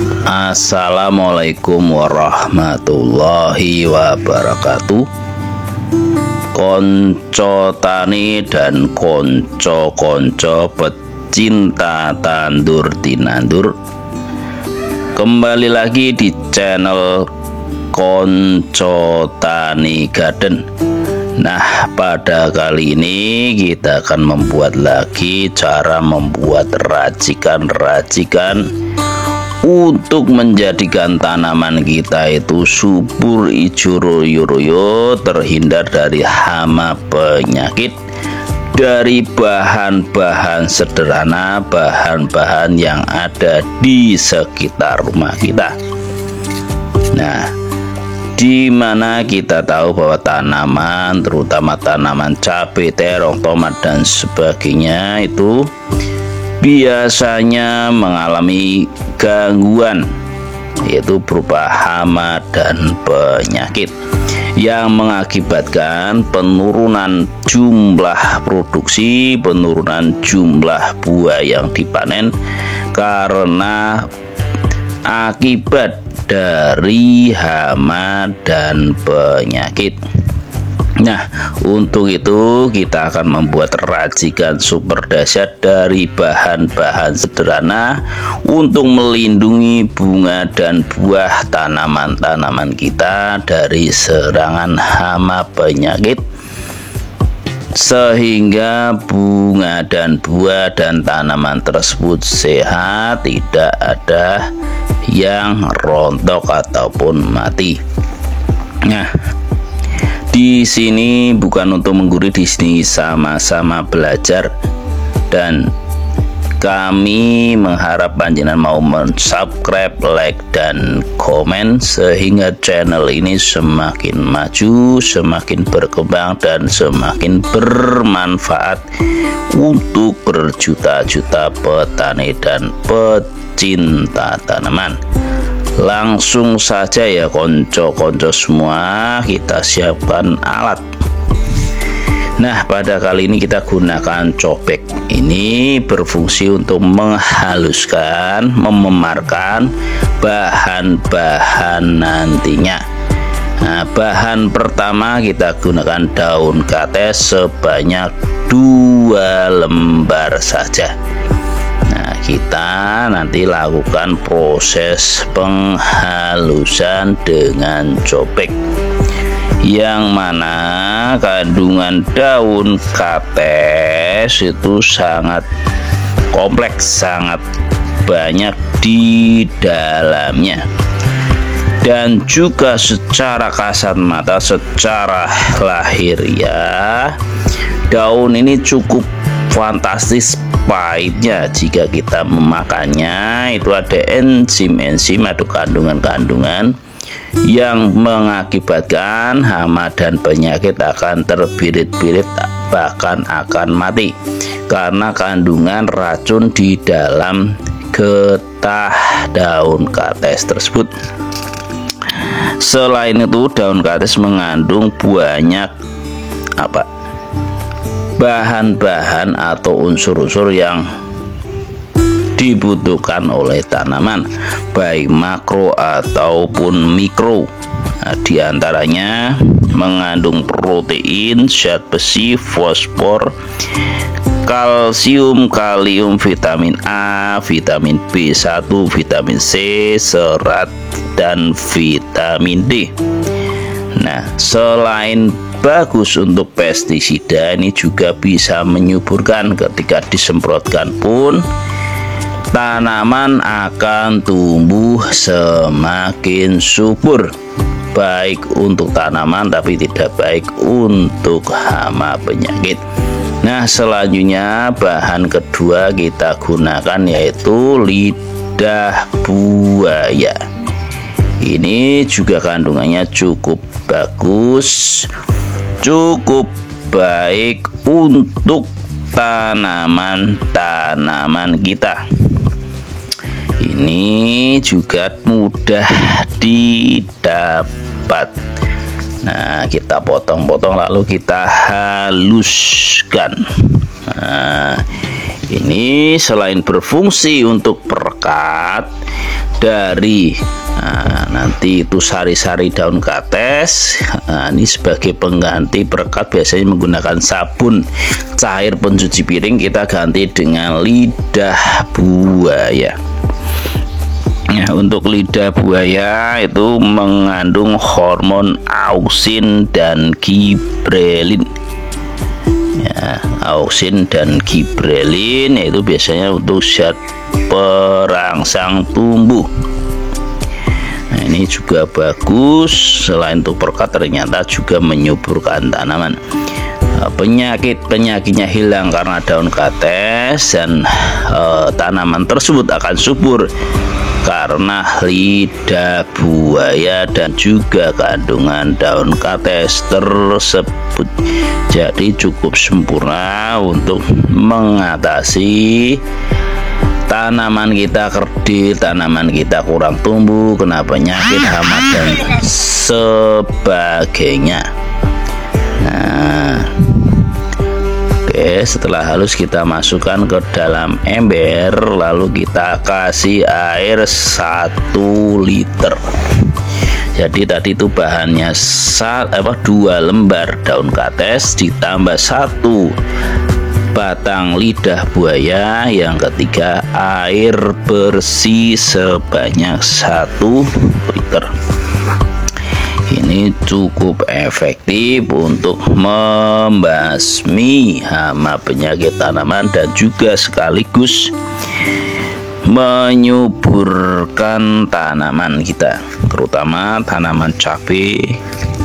Assalamualaikum warahmatullahi wabarakatuh. Konco tani dan konco-konco pecinta tandur tinandur, kembali lagi di channel Konco Tani Garden. Nah, pada kali ini kita akan membuat lagi cara membuat racikan-racikan untuk menjadikan tanaman kita itu subur, hijau royo-royo, terhindar dari hama penyakit, dari bahan-bahan sederhana, bahan-bahan yang ada di sekitar rumah kita. Nah, di mana kita tahu bahwa tanaman, terutama tanaman cabai, terong, tomat dan sebagainya itu biasanya mengalami gangguan, yaitu berupa hama dan penyakit yang mengakibatkan penurunan jumlah produksi, penurunan jumlah buah yang dipanen karena akibat dari hama dan penyakit. Nah, untuk itu kita akan membuat racikan super dahsyat dari bahan-bahan sederhana untuk melindungi bunga dan buah tanaman-tanaman kita dari serangan hama penyakit, sehingga bunga dan buah dan tanaman tersebut sehat, tidak ada yang rontok ataupun mati. Nah, di sini bukan untuk menggurui, di sini sama-sama belajar, dan kami mengharap panjenengan mau subscribe, like, dan komen sehingga channel ini semakin maju, semakin berkembang, dan semakin bermanfaat untuk berjuta-juta petani dan pecinta tanaman. Langsung saja ya konco-konco semua, kita siapkan alat. Nah, pada kali ini kita gunakan cobek. Ini berfungsi untuk menghaluskan, memamarkan bahan-bahan nantinya. Nah, bahan pertama kita gunakan daun kates sebanyak 2 lembar saja. Kita nanti lakukan proses penghalusan dengan cobek, yang mana kandungan daun kates itu sangat kompleks, sangat banyak di dalamnya, dan juga secara kasat mata, secara lahiriah daun ini cukup fantastis pahitnya. Jika kita memakannya, itu ada enzim-enzim atau kandungan-kandungan yang mengakibatkan hama dan penyakit akan terbirit-birit, bahkan akan mati karena kandungan racun di dalam getah daun kates tersebut. Selain itu, daun kates mengandung banyak bahan-bahan atau unsur-unsur yang dibutuhkan oleh tanaman, baik makro ataupun mikro. Nah, diantaranya mengandung protein, zat besi, fosfor, kalsium, kalium, vitamin A, vitamin B1, vitamin C, serat, dan vitamin D. Nah, selain bagus untuk pestisida, ini juga bisa menyuburkan. Ketika disemprotkan pun tanaman akan tumbuh semakin subur, baik untuk tanaman tapi tidak baik untuk hama penyakit. Nah, selanjutnya bahan kedua kita gunakan yaitu lidah buaya. Ini juga kandungannya cukup bagus, cukup baik untuk tanaman-tanaman kita. Ini juga mudah didapat. Nah, kita potong-potong lalu kita haluskan. Nah, ini selain berfungsi untuk perekat, dari nanti itu sari-sari daun kates. Ini sebagai pengganti perekat biasanya menggunakan sabun cair pencuci piring, kita ganti dengan lidah buaya. Nah, untuk lidah buaya itu mengandung hormon auksin dan gibrelin. Ya, auksin dan gibrelin itu biasanya untuk zat perangsang tumbuh. Nah, ini juga bagus. Selain untuk perekat, ternyata juga menyuburkan tanaman. Penyakitnya hilang karena daun kates, dan tanaman tersebut akan subur karena lidah buaya dan juga kandungan daun kates tersebut. Jadi cukup sempurna untuk mengatasi tanaman kita kerdil, tanaman kita kurang tumbuh, kena penyakit, hama dan sebagainya. Nah, oke, setelah halus kita masukkan ke dalam ember, lalu kita kasih air 1 liter. Jadi tadi itu bahannya 2 lembar daun kates ditambah 1 batang lidah buaya, yang ketiga air bersih sebanyak 1 liter. Ini cukup efektif untuk membasmi hama penyakit tanaman dan juga sekaligus menyuburkan tanaman kita, terutama tanaman cabai,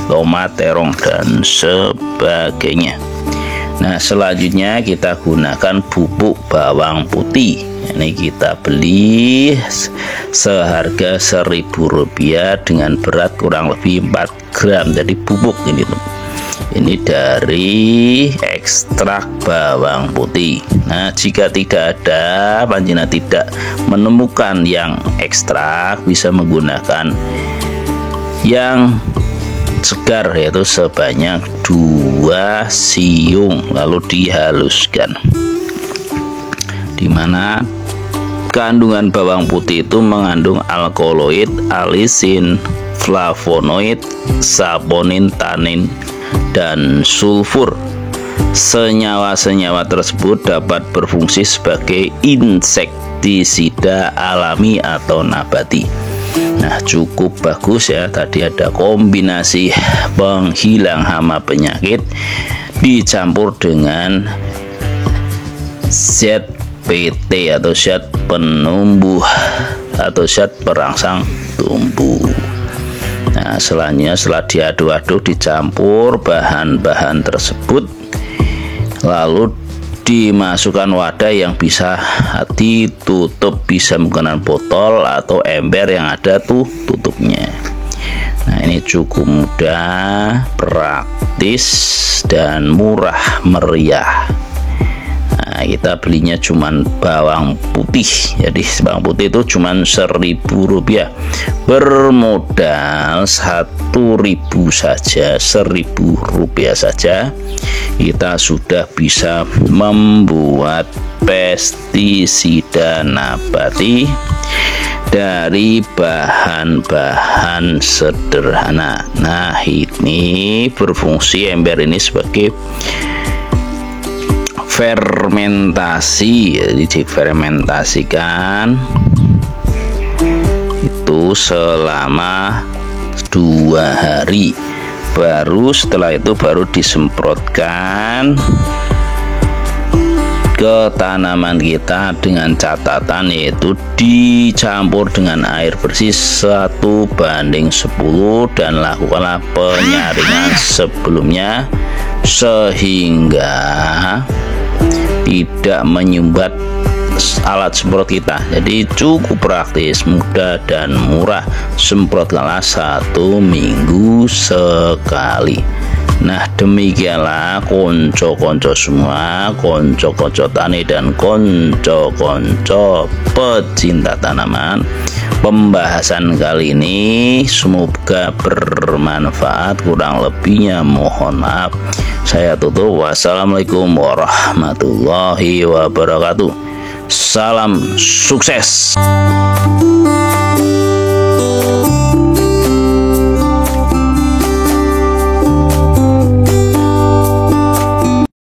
tomat, terong dan sebagainya. Nah, selanjutnya kita gunakan bubuk bawang putih. Ini kita beli seharga Rp1.000 dengan berat kurang lebih 4 gram. Jadi bubuk ini tuh. Ini dari ekstrak bawang putih. Nah, jika tidak ada, panjenengan tidak menemukan yang ekstrak, bisa menggunakan yang segar, yaitu sebanyak 2 siung, lalu dihaluskan. Dimana kandungan bawang putih itu mengandung alkaloid, alisin, flavonoid, saponin, tanin, dan sulfur. Senyawa-senyawa tersebut dapat berfungsi sebagai insektisida alami atau nabati. Nah, cukup bagus ya. Tadi ada kombinasi penghilang hama penyakit dicampur dengan zat PT atau zat penumbuh atau zat perangsang tumbuh. Nah, selanjutnya setelah diaduk-aduk, dicampur bahan-bahan tersebut, lalu dimasukkan wadah yang bisa ditutup, bisa menggunakan botol atau ember yang ada tuh tutupnya. Nah, ini cukup mudah, praktis, dan murah meriah. Nah, kita belinya cuman bawang putih. Jadi bawang putih itu cuman Rp1.000. Bermodal Rp1.000 saja, Rp1.000 saja, kita sudah bisa membuat pestisida nabati dari bahan-bahan sederhana. Nah, ini berfungsi ember ini sebagai fermentasi, jadi difermentasikan itu selama 2 hari, baru setelah itu baru disemprotkan ke tanaman kita dengan catatan, yaitu dicampur dengan air bersih 1:10 dan lakukanlah penyaringan sebelumnya sehingga tidak menyumbat alat semprot kita. Jadi cukup praktis, mudah dan murah. Semprotkanlah 1 minggu sekali. Nah, demikianlah konco-konco semua, konco-konco tani dan konco-konco pecinta tanaman, pembahasan kali ini semoga bermanfaat. Kurang lebihnya mohon maaf. Saya tutup. Wassalamualaikum warahmatullahi wabarakatuh. Salam sukses.